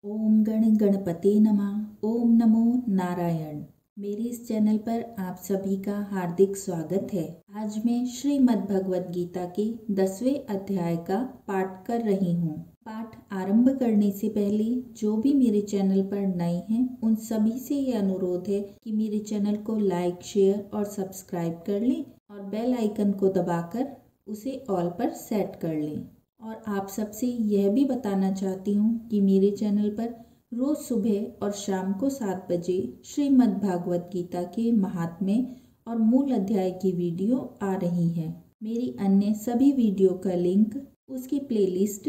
ओम गण गणपते नमः। ओम नमो नारायण। मेरे इस चैनल पर आप सभी का हार्दिक स्वागत है। आज मैं श्रीमद् भगवद गीता के 10वें अध्याय का पाठ कर रही हूँ। पाठ आरंभ करने से पहले जो भी मेरे चैनल पर नए हैं उन सभी से ये अनुरोध है कि मेरे चैनल को लाइक, शेयर और सब्सक्राइब कर लें और बेल आइकन को दबाकर उसे ऑल पर सेट कर लें। और आप सबसे यह भी बताना चाहती हूँ कि मेरे चैनल पर रोज़ सुबह और शाम को 7 बजे श्रीमद् भागवत गीता के महात्म्य और मूल अध्याय की वीडियो आ रही है। मेरी अन्य सभी वीडियो का लिंक, उसकी प्लेलिस्ट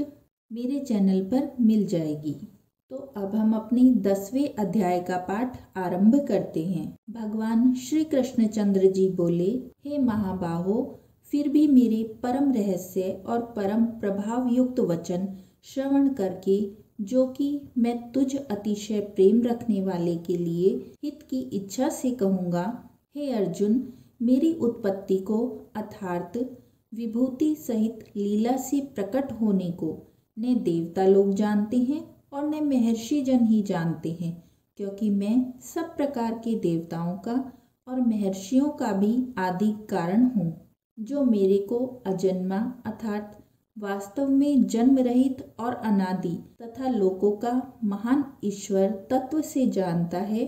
मेरे चैनल पर मिल जाएगी। तो अब हम अपने 10वें अध्याय का पाठ आरंभ करते हैं। भगवान श्री कृष्णचंद्र जी बोले, हे महाबाहो, फिर भी मेरे परम रहस्य और परम प्रभाव युक्त वचन श्रवण करके, जो कि मैं तुझ अतिशय प्रेम रखने वाले के लिए हित की इच्छा से कहूँगा। हे अर्जुन, मेरी उत्पत्ति को अर्थात विभूति सहित लीला से प्रकट होने को न देवता लोग जानते हैं और न महर्षि जन ही जानते हैं, क्योंकि मैं सब प्रकार के देवताओं का और महर्षियों का भी आदि कारण हूँ, जो मेरे को अजन्मा अर्थात वास्तव में जन्म रहित और अनादि तथा लोकों का महान ईश्वर तत्व से जानता है।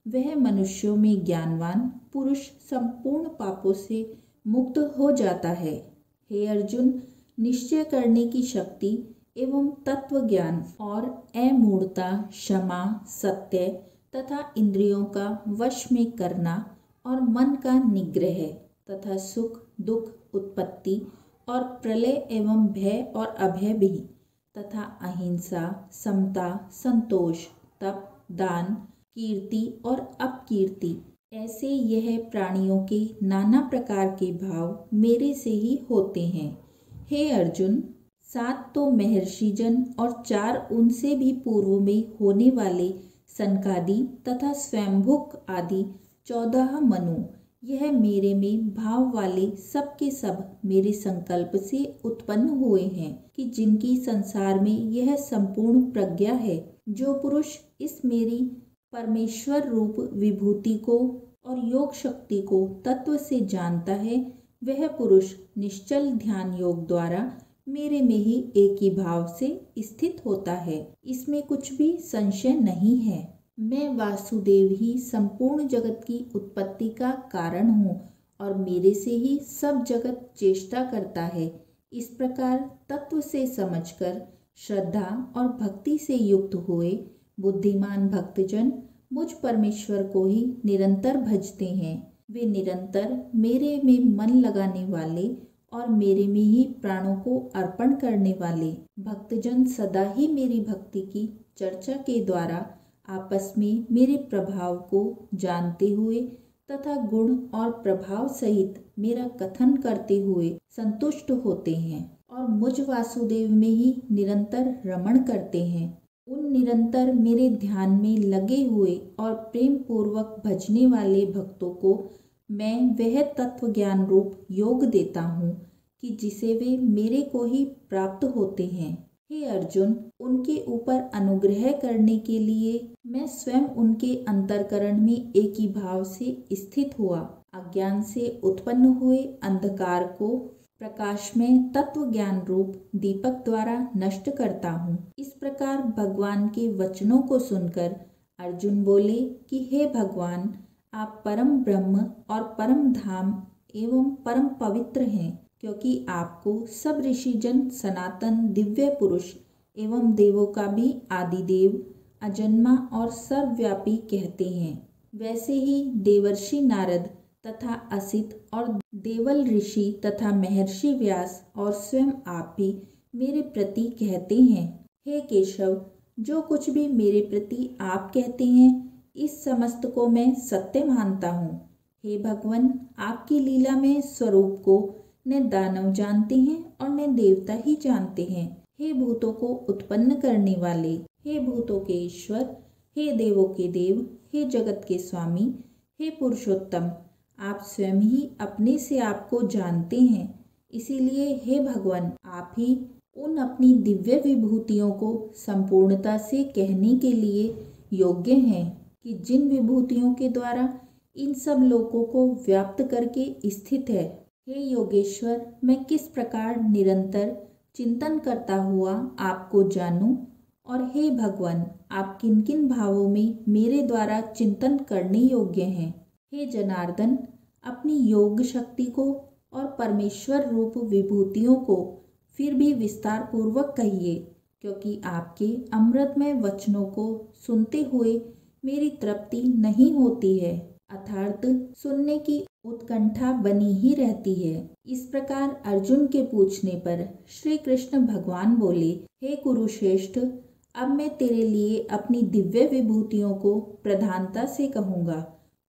वह मनुष्यों में ज्ञानवान पुरुष संपूर्ण पापों से मुक्त हो जाता है। हे अर्जुन, निश्चय करने की शक्ति एवं तत्व ज्ञान और अमूढ़ता, क्षमा, सत्य तथा इंद्रियों का वश में करना और मन का निग्रह तथा सुख दुख, उत्पत्ति और प्रलय एवं भय और अभय भी तथा अहिंसा, समता, संतोष, तप, दान, कीर्ति और अपकीर्ति, ऐसे यह प्राणियों के नाना प्रकार के भाव मेरे से ही होते हैं। हे अर्जुन, 7 तो महर्षि जन और 4 उनसे भी पूर्व में होने वाले सनकादि तथा स्वयंभुक आदि 14 मनु, यह मेरे में भाव वाले सब के सब मेरे संकल्प से उत्पन्न हुए हैं, कि जिनकी संसार में यह संपूर्ण प्रज्ञा है। जो पुरुष इस मेरी परमेश्वर रूप विभूति को और योग शक्ति को तत्व से जानता है, वह पुरुष निश्चल ध्यान योग द्वारा मेरे में ही एक ही भाव से स्थित होता है। इसमें कुछ भी संशय नहीं है। मैं वासुदेव ही संपूर्ण जगत की उत्पत्ति का कारण हूँ और मेरे से ही सब जगत चेष्टा करता है। इस प्रकार तत्व से समझकर श्रद्धा और भक्ति से युक्त हुए बुद्धिमान भक्तजन मुझ परमेश्वर को ही निरंतर भजते हैं। वे निरंतर मेरे में मन लगाने वाले और मेरे में ही प्राणों को अर्पण करने वाले भक्तजन सदा ही मेरी भक्ति की चर्चा के द्वारा आपस में मेरे प्रभाव को जानते हुए तथा गुण और प्रभाव सहित मेरा कथन करते हुए संतुष्ट होते हैं और मुझ वासुदेव में ही निरंतर रमण करते हैं। उन निरंतर मेरे ध्यान में लगे हुए और प्रेम पूर्वक भजने वाले भक्तों को मैं वह तत्व ज्ञान रूप योग देता हूँ, कि जिसे वे मेरे को ही प्राप्त होते हैं। हे अर्जुन, उनके ऊपर अनुग्रह करने के लिए मैं स्वयं उनके अंतःकरण में एक ही भाव से स्थित हुआ अज्ञान से उत्पन्न हुए अंधकार को प्रकाश में तत्व ज्ञान रूप दीपक द्वारा नष्ट करता हूँ। इस प्रकार भगवान के वचनों को सुनकर अर्जुन बोले कि हे भगवान, आप परम ब्रह्म और परम धाम एवं परम पवित्र हैं, क्योंकि आपको सब ऋषिजन सनातन दिव्य पुरुष एवं देवों का भी आदिदेव, अजन्मा और सर्वव्यापी कहते हैं। वैसे ही देवर्षि नारद तथा असित और देवल ऋषि तथा महर्षि व्यास और स्वयं आप भी मेरे प्रति कहते हैं। हे केशव, जो कुछ भी मेरे प्रति आप कहते हैं, इस समस्त को मैं सत्य मानता हूँ। हे भगवान, आपकी लीला में स्वरूप को न दानव जानते हैं और न देवता ही जानते हैं। हे भूतों को उत्पन्न करने वाले, हे भूतों के ईश्वर, हे देवों के देव, हे जगत के स्वामी, हे पुरुषोत्तम, आप स्वयं ही अपने से आपको जानते हैं। इसीलिए हे भगवान, आप ही उन अपनी दिव्य विभूतियों को संपूर्णता से कहने के लिए योग्य हैं कि जिन विभूतियों के द्वारा इन सब लोकों को व्याप्त करके स्थित है। हे योगेश्वर, मैं किस प्रकार निरंतर चिंतन करता हुआ आपको जानूं, और हे भगवान, आप किन किन भावों में मेरे द्वारा चिंतन करने योग्य हैं। हे जनार्दन, अपनी योग शक्ति को और परमेश्वर रूप विभूतियों को फिर भी विस्तार पूर्वक कहिए, क्योंकि आपके अमृतमय वचनों को सुनते हुए मेरी तृप्ति नहीं होती है, अर्थात सुनने की उत्कंठा बनी ही रहती है। इस प्रकार अर्जुन के पूछने पर श्री कृष्ण भगवान बोले, हे कुरुश्रेष्ठ, अब मैं तेरे लिए अपनी दिव्य विभूतियों को प्रधानता से कहूँगा,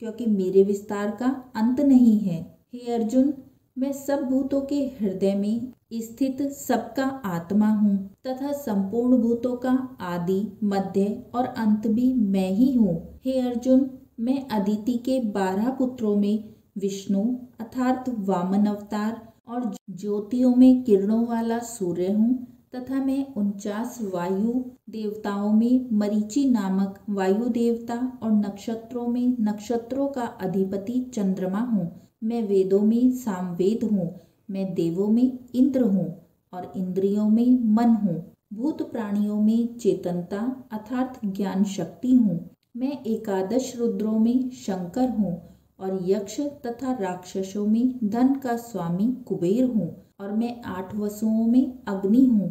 क्योंकि मेरे विस्तार का अंत नहीं है। हे अर्जुन, मैं सब भूतों के हृदय में स्थित सबका आत्मा हूँ तथा संपूर्ण भूतों का आदि, मध्य और अंत भी मैं ही हूँ। हे अर्जुन, मैं अदिति के 12 पुत्रों में विष्णु अर्थात वामन अवतार और ज्योतियों में किरणों वाला सूर्य हूँ तथा मैं 49 वायु देवताओं में मरीचि नामक वायु देवता और नक्षत्रों में नक्षत्रों का अधिपति चंद्रमा हूँ। मैं वेदों में सामवेद हूँ, मैं देवों में इंद्र हूँ और इंद्रियों में मन हूँ। भूत प्राणियों में चेतनता अर्थात ज्ञान शक्ति हूँ। मैं 11 रुद्रों में शंकर हूँ और यक्ष तथा राक्षसों में धन का स्वामी कुबेर हूँ। और मैं 8 वसुओं में अग्नि हूँ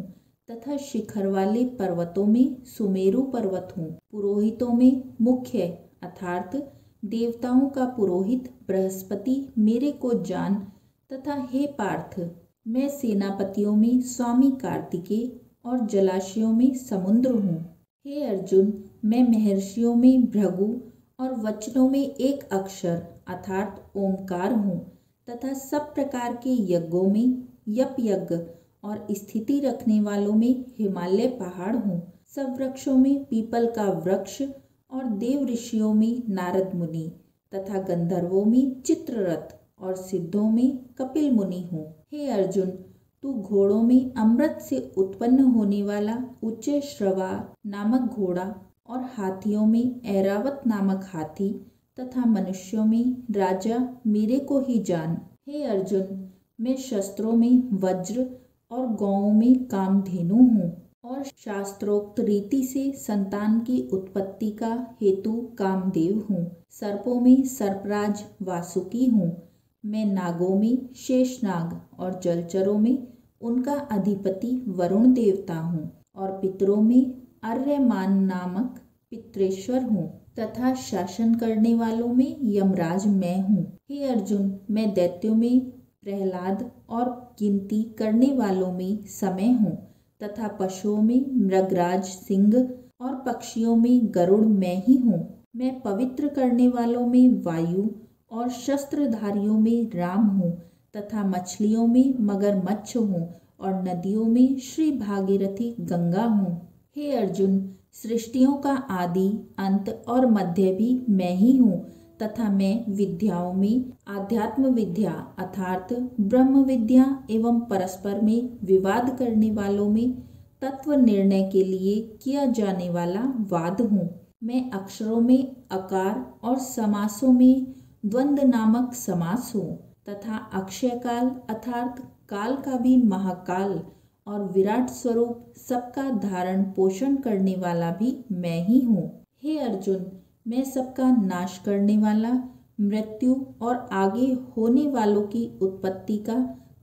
तथा शिखर वाले पर्वतों में सुमेरु पर्वत हूँ। पुरोहितों में मुख्य अर्थात देवताओं का पुरोहित बृहस्पति मेरे को जान तथा हे पार्थ, मैं सेनापतियों में स्वामी कार्तिकेय और जलाशयों में समुद्र हूँ। हे अर्जुन, मैं महर्षियों में भृगु और वचनों में एक अक्षर अर्थात ओमकार हूँ तथा सब प्रकार के यज्ञों में यप यज्ञ और स्थिति रखने वालों में हिमालय पहाड़ हूँ। सब वृक्षों में पीपल का वृक्ष और देव ऋषियों में नारद मुनि तथा गंधर्वों में चित्ररथ और सिद्धों में कपिल मुनि हूँ। हे अर्जुन, तू घोड़ों में अमृत से उत्पन्न होने वाला उच्च श्रवा नामक घोड़ा और हाथियों में ऐरावत नामक हाथी तथा मनुष्यों में राजा मेरे को ही जान। हे अर्जुन, मैं शस्त्रों में वज्र और गौओं में कामधेनु हूँ और शास्त्रोक्त रीति से संतान की उत्पत्ति का हेतु कामदेव हूँ। सर्पों में सर्पराज वासुकी हूँ। मैं नागों में शेषनाग और जलचरों में उनका अधिपति वरुण देवता हूँ और पितरों में अर्यमान नामक पितरेश्वर हूँ तथा शासन करने वालों में यमराज मैं हूँ। हे अर्जुन, मैं दैत्यों में प्रहलाद और गिनती करने वालों में समय हूँ तथा पशुओं में मृगराज सिंह और पक्षियों में गरुड़ मैं ही हूँ। मैं पवित्र करने वालों में वायु और शस्त्रधारियों में राम हूँ तथा मछलियों में मगरमच्छ हूँ और नदियों में श्री भागीरथी गंगा हूँ। हे अर्जुन, सृष्टियों का आदि अंत और मध्य भी मैं ही हूँ तथा मैं विद्याओं में आध्यात्म विद्या अर्थात ब्रह्म विद्या एवं परस्पर में विवाद करने वालों में तत्व निर्णय के लिए किया जाने वाला वाद हूँ। मैं अक्षरों में अकार और समासों में द्वंद्व नामक समास हूँ तथा अक्षय काल अर्थात काल का भी महाकाल और विराट स्वरूप सबका धारण पोषण करने वाला भी मैं ही हूँ। हे अर्जुन, मैं सबका नाश करने वाला, मृत्यु और आगे होने वालों की उत्पत्ति का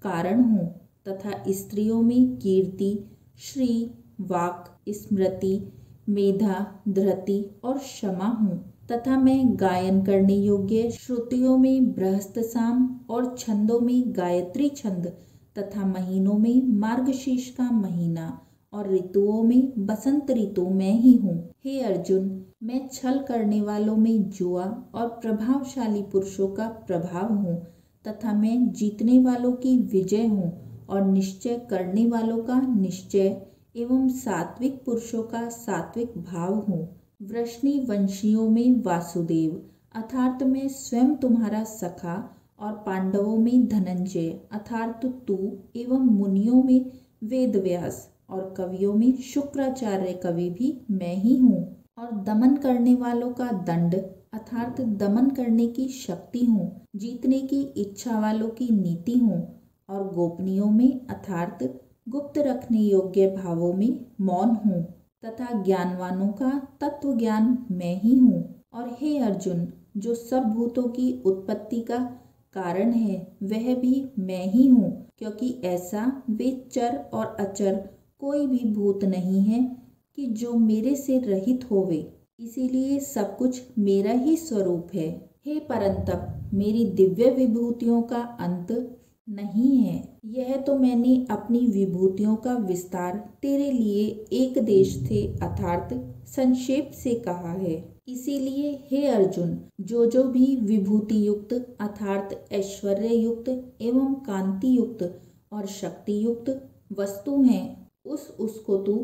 कारण हूँ तथा स्त्रियों में कीर्ति, श्री, वाक, स्मृति, मेधा, धृति और क्षमा हूँ तथा मैं गायन करने योग्य श्रुतियों में बृहस्पति साम और छंदों में गायत्री छंद तथा महीनों में मार्गशीर्ष का महीना और ऋतुओं में बसंत ऋतु मैं ही हूँ। हे अर्जुन, मैं छल करने वालों में जुआ और प्रभावशाली पुरुषों का प्रभाव हूँ तथा मैं जीतने वालों की विजय हूँ और निश्चय करने वालों का निश्चय एवं सात्विक पुरुषों का सात्विक भाव हूँ। वृष्णि वंशियों में वासुदेव अर्थात मैं स्वयं तुम्हारा सखा और पांडवों में धनंजय अर्थात तू एवं मुनियों में वेद व्यास, और कवियों में शुक्राचार्य कवि भी मैं ही हूँ। और दमन करने वालों का दंड अर्थात दमन करने की शक्ति हूँ, जीतने की इच्छा वालों की नीति हूँ, और गोपनीयों में अर्थात गुप्त रखने योग्य भावों में मौन हूँ, तथा ज्ञानवानों का तत्व ज्ञान मैं ही हूँ। और हे अर्जुन, जो सब भूतों की उत्पत्ति का कारण है वह भी मैं ही हूँ, क्योंकि ऐसा वे चर और अचर कोई भी भूत नहीं है कि जो मेरे से रहित होवे, इसीलिए सब कुछ मेरा ही स्वरूप है। हे परंतप, मेरी दिव्य विभूतियों का अंत नहीं है। यह तो मैंने अपनी विभूतियों का विस्तार तेरे लिए एक देश से अर्थात संक्षेप से कहा है। इसीलिए हे अर्जुन, जो भी विभूति युक्त अर्थात ऐश्वर्य युक्त एवं कांति युक्त और शक्ति युक्त वस्तु हैं, उसको तू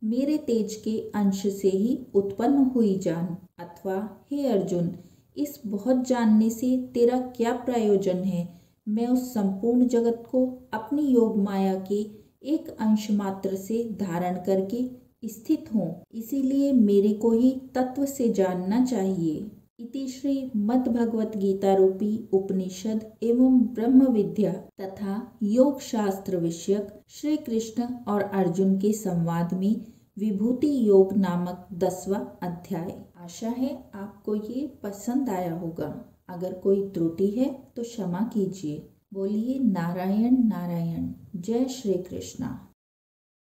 मेरे तेज के अंश से ही उत्पन्न हुई जान। अथवा हे अर्जुन, इस बहुत जानने से तेरा क्या प्रयोजन है? मैं उस संपूर्ण जगत को अपनी योग माया के एक अंश मात्र से धारण करके स्थित हूँ, इसीलिए मेरे को ही तत्व से जानना चाहिए। इति श्री मद्भगवत गीता रूपी उपनिषद एवं ब्रह्म विद्या तथा योग शास्त्र विषयक श्री कृष्ण और अर्जुन के संवाद में विभूति योग नामक 10वां अध्याय। आशा है आपको ये पसंद आया होगा। अगर कोई त्रुटि है तो क्षमा कीजिए। बोलिए नारायण नारायण। जय श्री कृष्णा।